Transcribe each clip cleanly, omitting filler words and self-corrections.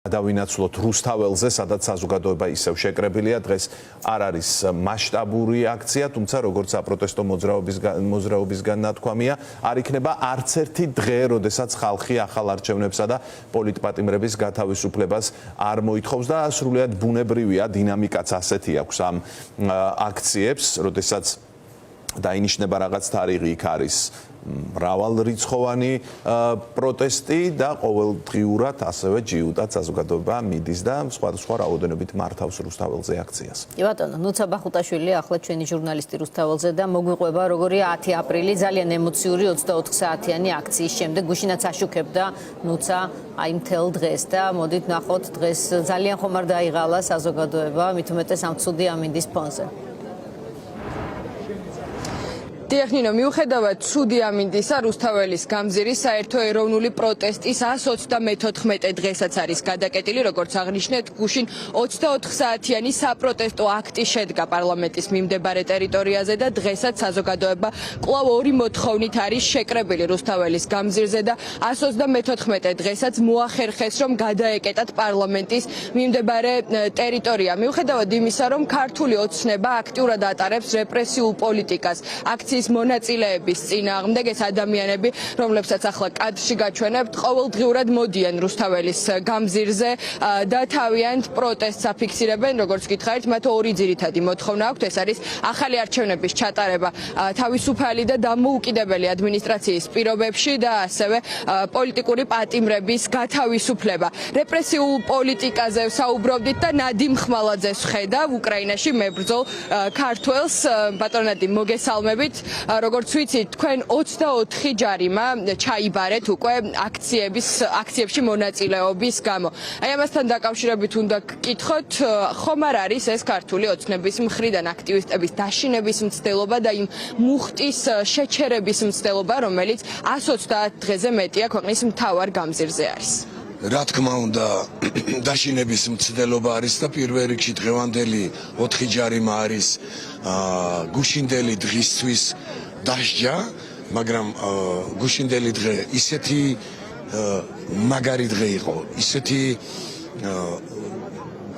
დავინაცვლოთ რუსთაველზე, სადაც საზოგადოება ისევ შეკრებილია. დღეს არ არის მასშტაბური აქცია, თუმცა როგორც საპროტესტო მოძრაობისგან ნათქვამია, არ იქნება არც ერთი დღე, როდესაც ხალხი ახალ არჩევნებსა და პოლიტპატიმრების გათავისუფლებას არ მოითხოვს და სრულიად ბუნებრივია, დინამიკაც ასეთი აქვს ამ აქციებს, როდესაც დაინიშნება რაღაც თარიღი, იქ არის მრავალრიცხოვანი პროტესტი და ყოველდღიურად ასევე ჯიუტად საზოგადოება მიდის და სხვადასხვა რაოდენობით მართავს რუსთაველზე აქციას. ბატონო, ნუცა ბახუტაშვილი ახლა ჩვენი ჟურნალისტი რუსთაველზე და მოგვიყვება როგორია 10 აპრილი ძალიან ემოციური 24 საათიანი აქციის შემდეგ გუშინაც აშუქებდა ნუცა აი მთელ დღეს და მოდით ნახოთ დღეს ძალიან ხომ არ დაიღალა საზოგადოება მით უმეტეს ამ ცუდი ამინდის ფონზე. დიახნინო, მიუხედავად ცუდი ამინდისა, რუსთაველის გამზირი საერთო ეროვნული პროტესტის 134 დღესაც არის გადაკეტილი, როგორც აღნიშნეთ, გუშინ 24 საათიანი საპროტესტო აქტი შედგა პარლამენტის მიმდებარე ტერიტორიაზე და დღესაც საზოგადოება კვლავ ორი მოთხოვნით არის შეკრებილი რუსთაველის გამზირზე და 134 დღესაც მოახერხეს, რომ გადაეკეტათ პარლამენტის მიმდებარე ტერიტორია. მიუხედავად იმისა, რომ ქართული ოცნება აქტიურად ატარებს რეპრესიულ პოლიტიკას, აქციის მონაწილეების წინააღმდეგ ეს ადამიანები, რომლებსაც ახლა კადრში გაჩვენებთ, ყოველდღიურად მოდიან რუსთაველის გამზირზე და თავიანთ პროტესტს აფიქსირებენ, როგორც გითხარით, მათ ორი ძირითადი მოთხოვნა აქვთ, ეს არის ახალი არჩევნების ჩატარება თავისუფალი და დამოუკიდებელი ადმინისტრაციის პირობებში და ასევე პოლიტიკური პატიმრების გათავისუფლება. რეპრესიულ პოლიტიკაზე საუბრობდით და ნადიმ ხმალაძეს ხედა უკრაინაში მებრძოლ ქართველს, ბატონ ნადიმ, მოგესალმებით. როგორც ვიცით, თქვენ 24 ჯარიმა ჩაიბარეთ უკვე აქციებში მონაწილეობის გამო. აი ამასთან დაკავშირებით უნდა გკითხოთ, ხომ არ არის ეს ქართული ოცნების მხრიდან აქტივისტების დაშინების მცდელობა და იმ მუხტის შეჩერების მცდელობა, რომელიც 130 დღეზე მეტია ქვეყნის მთავარ გამზირზე არის. რა თქმა უნდა, დაშინების მცდელობა არის და პირველ რიგში დღევანდელი 4 ჯარიმა არის გუშინდელი დღისთვის დასჯა, მაგრამ გუშინდელი დღე ისეთი მაგარი დღე იყო, ისეთი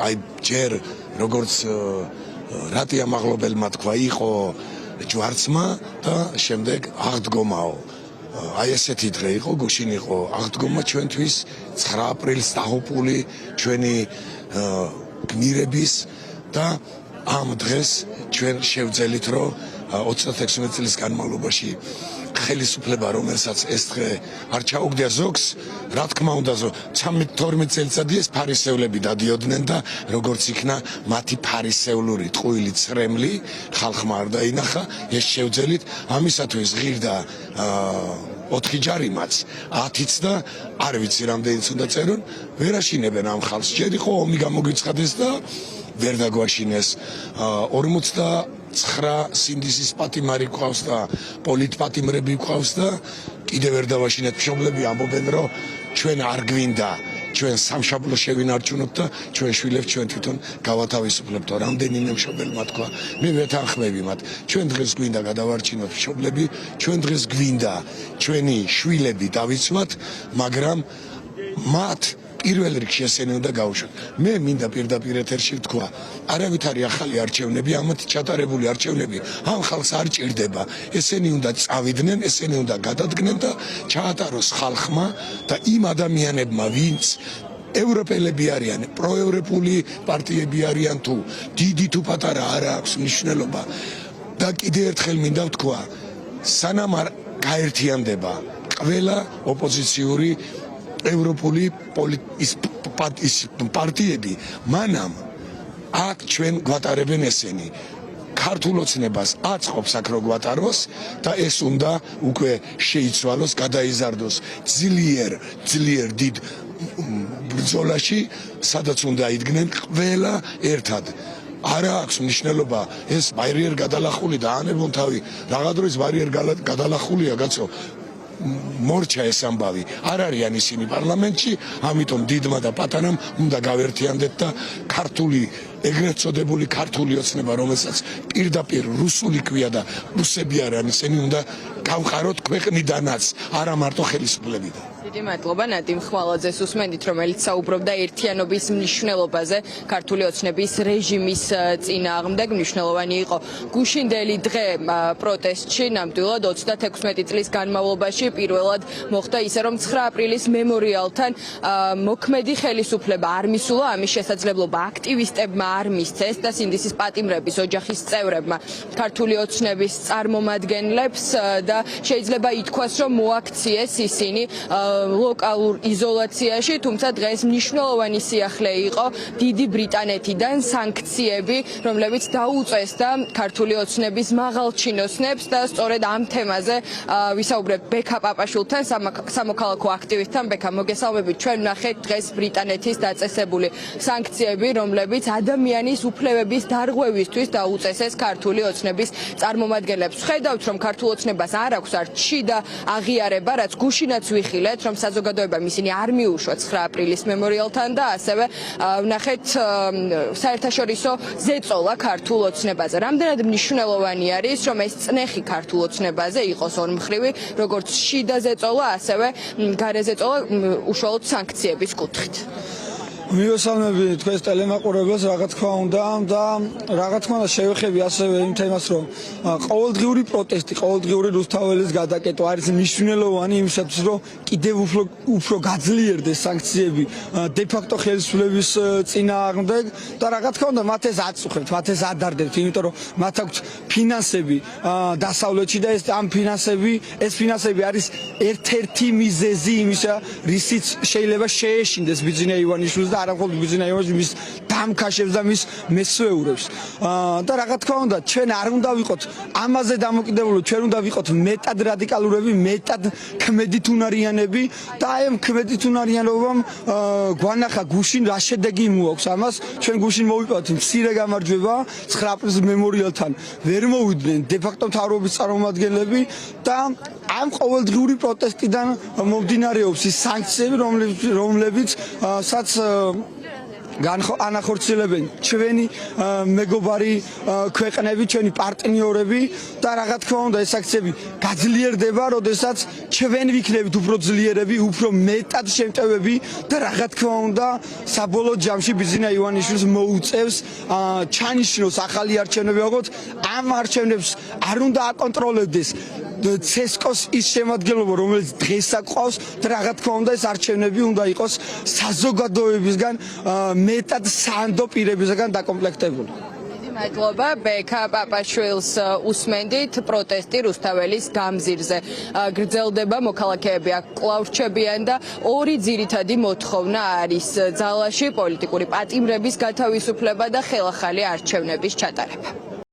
აი ჯერ როგორც რატია მაღლობელმა თქვა, იყო ჯვარცმა და შემდეგ აღდგომაო. აი ესეთი დღე იყო, გუშინ იყო აღდგომა ჩვენთვის 9 აპრილს დაღუპული ჩვენი გმირების და ამ დღეს ჩვენ შევძელით, რომ 36 წლის განმავლობაში ხელისუფლება, რომელსაც ეს დღე არ ჩაუგდია ზოგს, რა თქმა უნდა, 12 წელიწადი ეს ფარისევლები დადიოდნენ და როგორც იქნა მათი ფარისევლური ტყუილი წრემლი, ხალხმა არ დაინახა, ეს შევძელით, ამისათვის ღირდა 4 ჯარიმაც, 10-იც და არ ვიცი რამდენიც უნდა წერონ, ვერ აშინებენ ამ ხალხს. ჯერ იყო ომი გამოგვიცხადეს და ვერ დაგვაშინეს. 49 სინდისის პატიმარი გვყავს და პოლიტპატიმრები გვყავს და კიდევ ვერ დავაშინეთ. მშობლები ამბობენ, რომ ჩვენ არ გვინდა ჩვენ სამშაბლო შევინარჩუნოთ და ჩვენ შვილებს ჩვენ თვითონ გავათავისუფლებთ. რამდენიმე მშობელმა თქვა, მე ვეთანხმები მათ. ჩვენ დღეს გვინდა გადავარჩინოთ მშობლები, ჩვენ დღეს გვინდა ჩვენი შვილები დავიცვათ, მაგრამ მათ პირველ რიგში ესენი უნდა გაუშვათ. მე მინდა პირდაპირ ეთერში ვთქვა, არავით არის ახალი არჩევნები, ამათ ჩატარებული არჩევნები ამ ხალხს არ ჭირდება. ესენი უნდა წავიდნენ, ესენი უნდა გადადგნენ და ჩაატაროს ხალხმა და იმ ადამიანებმა, ვინც ევროპელები არიან, პროევროპული პარტიები არიან თუ დიდი თუ პატარა არ აქვს მნიშვნელობა. და კიდევ ერთხელ მინდა ვთქვა, სანამ არ გაერთიანდება ყველა ოპოზიციური ევროპული პარტიები, მანამ აქ ჩვენ გვატარებენ ესენი. ქართულ ოცნებას აწყობს აქ რო გვატაროს და ეს უნდა უკვე შეიცვალოს, გადაიზარდოს ძლიერ დიდ ბრძოლაში, სადაც უნდა იდგნენ ყველა ერთად. არა აქვს მნიშვნელობა ეს ბარიერ გადალახული და ანებონ თავი. რაღა დროის ბარიერ გადალახულია, კაცო. მორჩა ეს ამბავი, არ არიან ისინი პარლამენტში, ამიტომ დიდმა და პატარამ უნდა გავერთიანდეთ და ქართული ეგრეთ წოდებული ქართული ოცნება, რომელსაც პირდაპირ რუსული ქვია და რუსები არიან, ისინი უნდა გავყაროთ ქვეყნიდანაც, არა მარტო ხელისუფლებიდან. დიდი მადლობა ნადიმ ხმალაძეს უსმენდით, რომელიც საუბრობდა ერთიანობის მნიშვნელობაზე ქართული ოცნების რეჟიმის წინააღმდეგ. Მნიშვნელოვანი იყო გუშინდელი დღე პროტესტში, ნამდვილად 36 წლის განმავლობაში პირველად მოხდა ისე, რომ 9 აპრილის მემორიალთან მოქმედი ხელისუფლება არ მისულა, ამის შესაძლებლობა აქტივისტებმა არ მისცეს და სინდისის პატიმრების ოჯახის წევრებმა ქართული ოცნების წარმომადგენლებს და შეიძლება ითქვას, რომ მოაქციეს ისინი ლოკალურ იზოლაციაში, თუმცა დღეს მნიშვნელოვანი სიახლე იყო დიდი ბრიტანეთიდან სანქციები, რომლებიც დაუწესდა ქართული ოცნების მაღალჩინოსნებს და სწორედ ამ თემაზე ვისაუბრებთ ბექა პაპაშვილთან, სამოქალაქო აქტივისტთან. ბექა, მოგესალმებით. ჩვენ ვნახეთ დღეს ბრიტანეთის დაწესებული სანქციები, რომლებიც ადამიანის უფლებების დარღვევისთვის დაუწესეს ქართული ოცნების წარმომადგენლებს. ხედავთ, რომ ქართულ ოცნებას არ აქვს არც შიდა აღიარება, რაც გუშინაც ვიხილეთ, რომ საზოგადოებამ ისინი არ მიუშვათ 9 აპრილის მემორიალთან და ასევე ვნახეთ საერთაშორისო ზეწოლა ქართულ ოცნებაზე. რამდენად მნიშვნელოვანი არის, რომ ეს წნეხი ქართულ ოცნებაზე იყოს ორმხრივი, როგორც შიდა ზეწოლა, ასევე გარე ზეწოლა უშუალოდ სანქციების კუთხით. მივესალმები თქვენს ტელემაყურებელს, რა თქმა უნდა და რა თქმა უნდა შევეხები ასევე იმ თემას, რომ ყოველდღიური პროტესტი, ყოველდღიური რუსთაველის გადაკეტვა არის მნიშვნელოვანი იმისათვის, რომ კიდევ უფრო გაძლიერდეს სანქციები დე-ფაქტო ხელისუფლების წინააღმდეგ და რა თქმა უნდა მათ ეს აწუხებთ, მათ ეს ადარდებთ, იმიტომ რომ მათ აქვთ ფინანსები დასავლეთში და ეს ფინანსები არის ერთ-ერთი მიზეზი იმისა, რისიც შეიძლება შეეშინდეს ბიძინა ივანიშვილს და არა მხოლოდ ბიძინა ივანიშვილის დამქაშებს და მის მესვეურებს. და რა თქმა უნდა, ჩვენ არ უნდა ვიყოთ ამაზე დამოკიდებული, ჩვენ უნდა ვიყოთ მეტად რადიკალურები, მეტად ქმედით უნარიანები და აი ამ ქმედით უნარიანობამ გვანახა გუშინ რა შედეგი მოაქვს ამას. ჩვენ გუშინ მოვიპოვეთ მცირე გამარჯვება 9 აპრილის მემორიალთან. ვერ მოვიდნენ დე-ფაქტო მთავრობის წარმომადგენლები და ამ ყოველდღიური პროტესტიდან მომდინარეობს ის სანქციები, რომლებიც სადაც ანახორციელებენ ჩვენი მეგობარი ქვეყნები, ჩვენი პარტნიორები და რა თქმა უნდა ეს აქციები გაძლიერდება, როდესაც ჩვენ ვიქნებით უფრო ძლიერები, უფრო მეტად შემტევები და რა თქმა უნდა საბოლოო ჯამში ბიძინა ივანიშვილს მოუწევს ჩანიშნოს ახალი არჩევნები, როგორც ამ არჩევნებს არ უნდა აკონტროლებდეს ცესკოს ის შემადგენლობა, რომელიც დღეს აყვავს და რა თქმა უნდა ეს არჩევნები უნდა იყოს საზოგადოებისგან მეტად სანდო პირებისგან დაკომპლექტებული. მადლობა. ბექა პაპაშვილს უსმენდით. პროტესტი რუსთაველის გამზირზე გრძელდება, მოქალაქეები აქ კვლავ რჩებიან და ორი ძირითადი მოთხოვნა არის ძალაში: პოლიტიკური პატიმრების გათავისუფლება და ხელახალი არჩევნების ჩატარება.